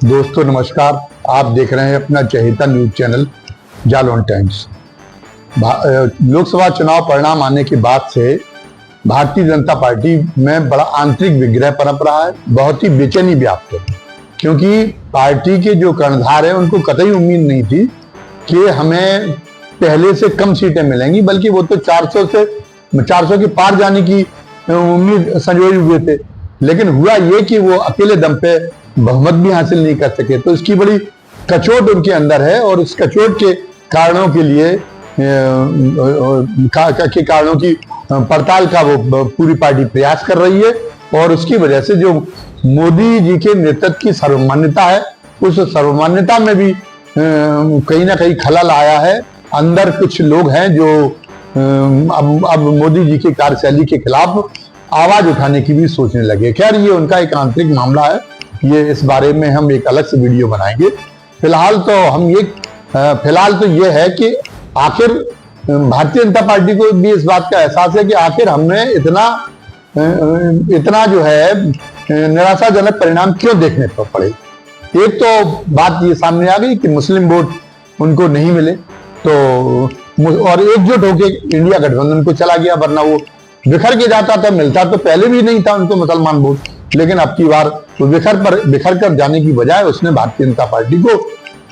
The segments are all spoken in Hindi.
दोस्तों नमस्कार। आप देख रहे हैं अपना चहेता news channel Jalaun times. Lok Sabha चुनाव परिणाम आने के बाद से भारतीय जनता पार्टी में बड़ा आंतरिक विग्रह पनप रहा है, बहुत ही बेचैनी व्याप्त है, क्योंकि पार्टी के जो कर्णधार है उनको कतई उम्मीद नहीं थी कि हमें पहले से कम सीटें मिलेंगी, बल्कि वो तो 400 के पार जाने की उम्मीद संजोए हुए थे। लेकिन हुआ ये कि वो अकेले दम पे बहुमत भी हासिल नहीं कर सके। तो इसकी बड़ी कचोट उनके अंदर है और इस कचोट के कारणों के लिए के कारणों की पड़ताल का वो पूरी पार्टी प्रयास कर रही है। और उसकी वजह से जो मोदी जी के नेतृत्व की सर्वमान्यता है, उस सर्वमान्यता में भी कहीं ना कहीं खलल आया है। अंदर कुछ लोग हैं जो अब मोदी जी की कार्यशैली के खिलाफ आवाज उठाने की भी सोचने लगे। खैर, ये उनका एक आंतरिक मामला है, ये इस बारे में हम एक अलग से वीडियो बनाएंगे। फिलहाल तो ये है कि आखिर भारतीय जनता पार्टी को भी इस बात का एहसास है कि आखिर हमने इतना जो है निराशाजनक परिणाम क्यों देखने पर पड़े। एक तो बात ये सामने आ गई कि मुस्लिम वोट उनको नहीं मिले, तो और एकजुट होकर इंडिया गठबंधन को चला गया, वरना वो बिखर के जाता था। मिलता तो पहले भी नहीं था उनको मुसलमान वोट, लेकिन अब की बार वो बिखर कर जाने की बजाय उसने भारतीय जनता पार्टी को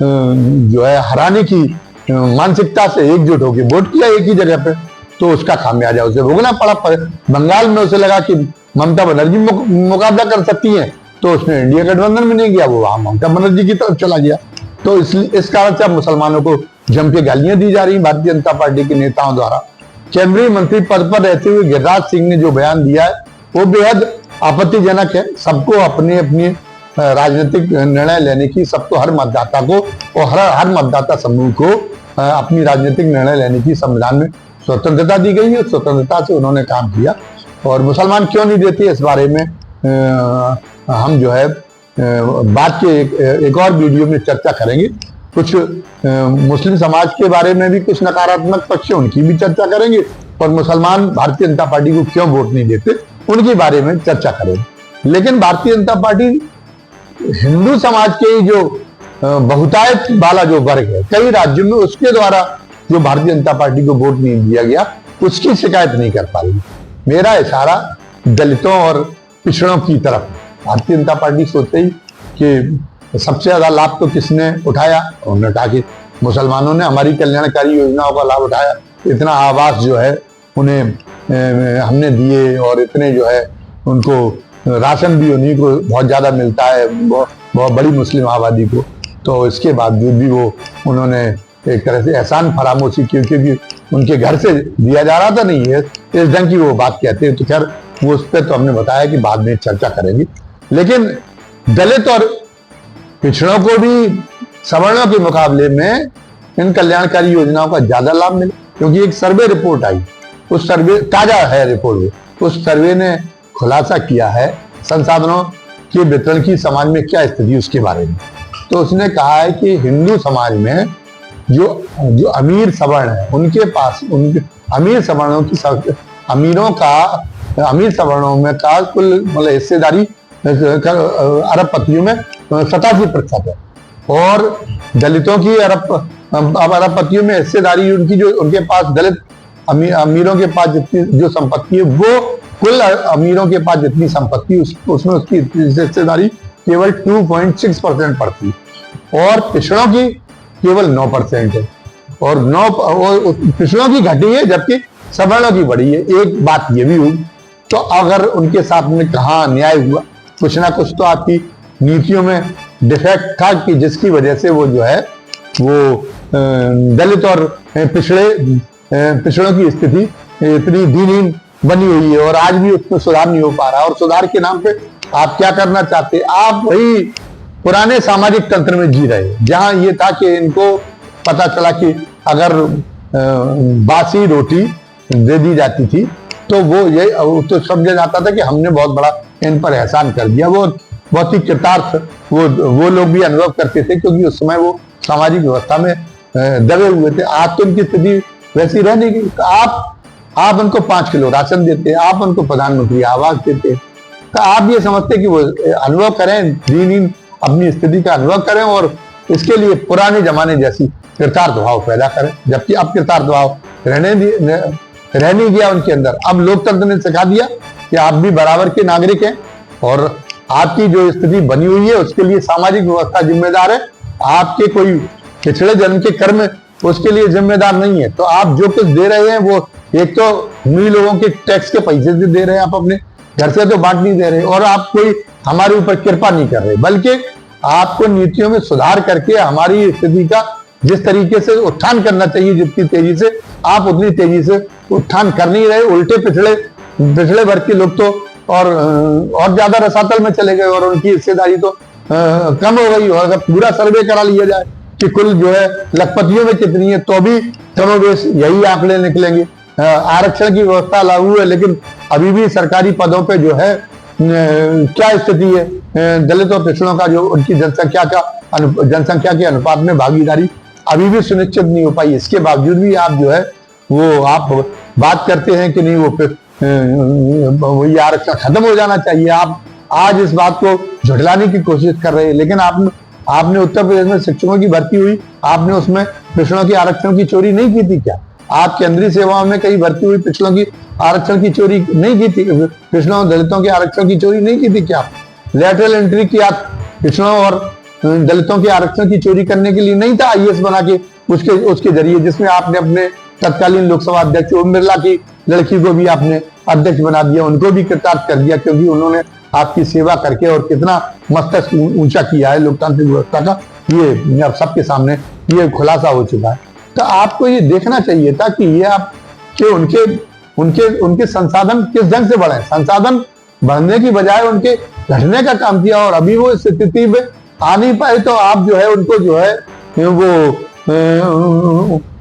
जो है हराने की मानसिकता से एकजुट होकर वोट किया एक ही जगह पे। तो उसका खामियाजा उसे भोगना पड़ा। बंगाल में उसे लगा कि ममता बनर्जी मुकाबला कर सकती है, तो उसने इंडिया गठबंधन में नहीं गया, वो वहां ममता बनर्जी की तरफ चला गया। तो इस कारण से अब मुसलमानों को जम के गालियां दी जा रही भारतीय जनता पार्टी के नेताओं द्वारा। केंद्रीय मंत्री पद पर रहते हुए गिरिराज सिंह ने जो बयान दिया है वो बेहद आपत्तिजनक है। सबको अपने अपने राजनीतिक निर्णय लेने की, सबको हर मतदाता को और हर मतदाता समूह को अपनी राजनीतिक निर्णय लेने की संविधान में स्वतंत्रता दी गई है। स्वतंत्रता से उन्होंने काम किया और मुसलमान क्यों नहीं देते, इस बारे में हम जो है बात के एक और वीडियो में चर्चा करेंगे। कुछ मुस्लिम समाज के बारे में भी कुछ नकारात्मक पक्ष, उनकी भी चर्चा करेंगे, और मुसलमान भारतीय जनता पार्टी को क्यों वोट नहीं देते उनके बारे में चर्चा करेंगे। लेकिन भारतीय जनता पार्टी हिंदू समाज के जो बहुतायत वाला जो वर्ग है कई राज्यों में, उसके द्वारा जो भारतीय जनता पार्टी को वोट नहीं दिया गया, उसकी शिकायत नहीं कर पा रही। मेरा इशारा दलितों और पिछड़ों की तरफ। भारतीय जनता पार्टी सोचते ही कि सबसे ज्यादा लाभ तो किसने उठाया, उन्होंने कहा कि मुसलमानों ने हमारी कल्याणकारी योजनाओं का लाभ उठाया। इतना आवास जो है उन्हें हमने दिए, और इतने जो है उनको राशन भी उन्हीं को बहुत ज्यादा मिलता है, बहुत बड़ी मुस्लिम आबादी को। तो इसके बावजूद भी वो उन्होंने एक तरह से एहसान फरामोशी की, क्योंकि उनके घर से दिया जा रहा था। नहीं है इस ढंग की वो बात कहते हैं। तो खैर, वो उस पर तो हमने बताया कि बाद में चर्चा करेंगे। लेकिन दलित और पिछड़ों को भी सवर्णों के मुकाबले में इन कल्याणकारी योजनाओं का ज्यादा लाभ मिला, क्योंकि एक सर्वे रिपोर्ट आई, उस सर्वे ताजा है रिपोर्ट, उस सर्वे ने खुलासा किया है संसाधनों के वितरण की समाज में क्या स्थिति उसके बारे में। तो उसने कहा है कि हिंदू समाज में जो अमीर सवर्ण है उनके पास अमीर सवर्णों में का कुल मतलब हिस्सेदारी अरबपतियों में 87% है, और दलितों की अरबपतियों में हिस्सेदारी उनके पास दलित अमीरों के पास जितनी जो संपत्ति है, वो कुल अमीरों के पास जितनी संपत्ति उसमें उसकी हिस्सेदारी केवल 2.6% पड़ती, और पिछड़ों की केवल 9% है। और पिछड़ों की घटी है जबकि सवर्णों की बढ़ी है। एक बात ये भी हुई, तो अगर उनके साथ में कहाँ अन्याय हुआ, कुछ ना कुछ तो आपकी नीतियों में डिफेक्ट था कि जिसकी वजह से वो जो है वो दलित और पिछड़ों की स्थिति इतनी दीनहीन बनी हुई है, और आज भी उसमें सुधार नहीं हो पा रहा। और सुधार के नाम पे आप क्या करना चाहते हैं? आप वही पुराने सामाजिक तंत्र में जी रहे, जहां ये था कि इनको पता चला कि अगर बासी रोटी दे दी जाती थी तो वो ये तो समझा जाता था कि हमने बहुत बड़ा इन पर एहसान कर दिया। वो बहुत ही कृतार्थ वो लोग भी अनुभव करते थे, क्योंकि उस समय वो सामाजिक व्यवस्था में दबे हुए थे। आज तो उनकी स्थिति वैसी रह नहीं गई। आप उनको 5 किलो राशन देते, आप उनको प्रधानमंत्री आवास देते, तो आप ये समझते कि वो अनुभव करें दीनहीन अपनी स्थिति का अनुभव करें और इसके लिए पुराने जमाने जैसी कृतार्थ भाव पैदा करें। जबकि अब कृतार्थ भाव रह नहीं गया उनके अंदर। अब लोकतंत्र ने सिखा दिया कि आप भी बराबर के नागरिक हैं और आपकी जो स्थिति बनी हुई है उसके लिए सामाजिक व्यवस्था जिम्मेदार है, आपके कोई पिछले जन्म के कर्म उसके लिए जिम्मेदार नहीं है। तो आप जो कुछ दे रहे हैं वो एक तो उन्हीं लोगों के टैक्स के पैसे से दे रहे हैं, आप अपने घर से तो बांट नहीं दे रहे, और आप कोई हमारे ऊपर कृपा नहीं कर रहे, बल्कि आपको नीतियों में सुधार करके हमारी स्थिति का जिस तरीके से उत्थान करना चाहिए जितनी तेजी से, आप उतनी तेजी से उत्थान कर नहीं रहे। उल्टे पिछले वर्ग के लोग तो और ज्यादा रसातल में चले गए और उनकी हिस्सेदारी तो कम हो गई। और अगर पूरा सर्वे करा लिया जाए कि कुल जो है लखपतियों में कितनी है तो भी कमोबेश यही आंकड़े निकलेंगे। आरक्षण की व्यवस्था लागू है लेकिन अभी भी सरकारी पदों पे जो है क्या स्थिति है, दलित और पिछड़ों का जो उनकी जनसंख्या के अनुपात में भागीदारी अभी भी सुनिश्चित नहीं हो पाई। इसके बावजूद भी आप जो है वो आप बात करते हैं कि नहीं वो ये आरक्षण खत्म हो जाना चाहिए। आप आज इस बात को झुठलाने की कोशिश कर रहे हैं, लेकिन आपने उत्तर प्रदेश में शिक्षकों की भर्ती हुई, आपने उसमें पिछड़ों की आरक्षण की चोरी नहीं की थी क्या? आप केंद्रीय सेवाओं में कहीं भर्ती हुई पिछड़ों की आरक्षण की चोरी नहीं की थी? पिछड़ों दलितों के आरक्षण की चोरी नहीं की थी क्या? लेटरल एंट्री किया पिछड़ों और दलितों के आरक्षण की चोरी करने के लिए नहीं था आईएएस बना के उसके जरिए, जिसमें आपने अपने तत्कालीन लोकसभा अध्यक्ष ओम बिरला की लड़की को भी आपने अध्यक्ष बना दिया, उनको भी कृतार्थ कर दिया क्योंकि उन्होंने आपकी सेवा करके और कितना मस्तक ऊंचा किया है लोकतांत्रिक व्यवस्था का, ये अब सबके सामने ये खुलासा हो चुका है। तो आपको ये देखना चाहिए था कि ये आप कि उनके संसाधन किस ढंग से बढ़े। संसाधन बढ़ने की बजाय उनके घटने का काम किया और अभी वो इस स्थिति में आ नहीं पाए तो आप जो है उनको जो है वो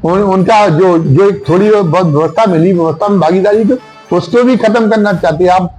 उनका जो एक थोड़ी बहुत व्यवस्था मिली, व्यवस्था में भागीदारी तो उसको भी खत्म करना चाहते हैं आप।